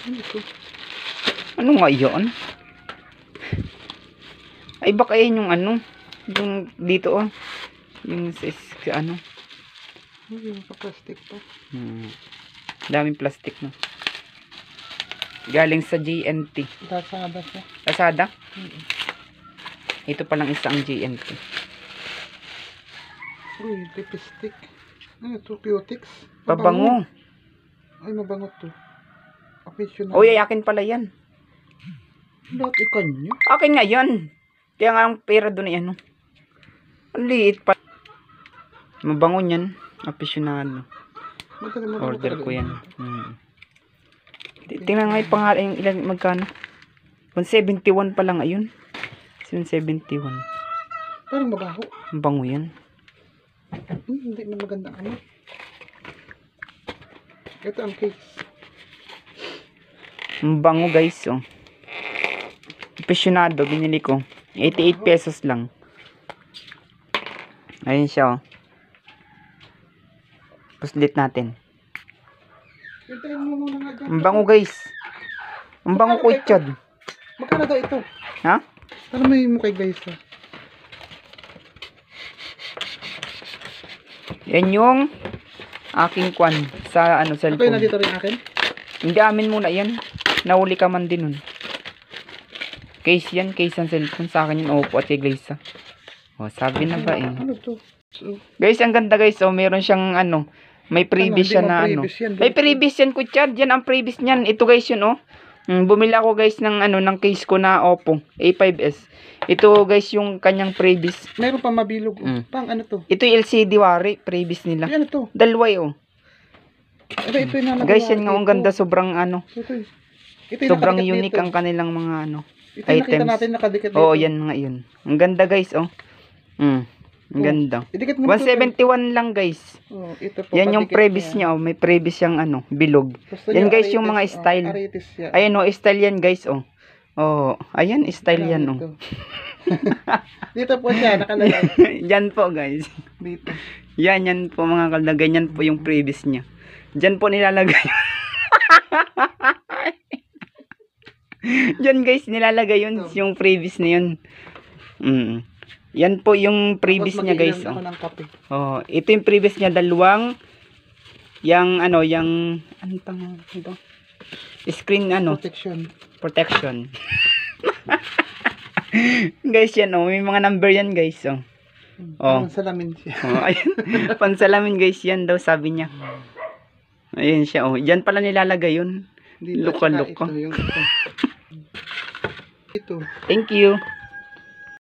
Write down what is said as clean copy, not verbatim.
Ano ito? Ano nga yun? Ay baka yan yung ano. Yung dito oh. Yung sa ano. Ay, yung plastic pa. Daming plastic no. Galing sa GNT. Lazada siya. Lazada? Ito palang isang GNT. Uy, lipstick. Ano ito? Cutex? Pabango. Ay, mabango to. Aficionado. Uy, akin pala yan. Lahat ikan niya. Akin nga yan. Kaya nga ang pera doon ay ano. Ang liit pa. Mabango yan. Aficionado. Order ko yan. Tingnan nga yung pangalan yung ilan magkano. 171 pa lang ayun. 171. Parang mabaho. Mabango yan. Hindi na maganda ano. Ito ang case. Mabango guys oh. Aficionado binili ko. 88 pesos lang. Ayun siya oh. Puslit natin. Hintayin mo muna nga dyan. Ang bango guys. Ang bango ko itchad. Magkano daw ito? Ha? Ano may mukay guys ha? Yan yung aking kwan sa ano Ito yung cellphone. nandito rin akin? Hindi amin muna yan. Nahuli ka man din nun. Case yan. Case ng cellphone. Sa akin yung Oppo at kay Glaza. O sabi na ba eh. Ano to? So, Guys ang ganda guys. O meron siyang ano. May previous siya na ano. May previous yan kutsad. Yan ang previous niyan. Ito guys yun oh. Bumili ako guys ng ano ng case ko na Oppo A5s. Ito guys yung kanyang previous. meron pa mabilog. Pang ano to? Ito yung LCD wari. Previous nila. Ano to? Dalaway oh. Ito yung nalagay. Guys yan nga ang ganda. Sobrang ano. Ito Sobrang unique ang kanilang mga ano. Ito yung nakita items. natin nakadikit dito. Oo, yan mga yun. Ang ganda guys, oh. Ang ganda. Idikit mo 171 lang guys. Oh, ito po. Yan yung previous niya, oh. May previous siyang ano, bilog. Yan guys yung mga style. Ayan oh, style yan guys, oh. Oh, ayan, style yan, oh. Dito po siya, nakalagay. Yan po guys. Dito. Yan po mga kalagay. Yan po yung previous niya. Diyan po nilalagay. Diyan guys, nilalagay yun. Yung previous na yun. Yan po yung previous niya guys. Oh. Oh, ito yung previous niya. Dalawang yung ano, yung ano pang ito? Screen ano? Protection. Guys yan oh. May mga number yan guys. Oh. Oh. Pansalamin siya. Oh, ayun. Pansalamin guys yan daw sabi niya. Ayun siya oh. Diyan pala nilalagay yun. Luka-luka. Ito. Thank you.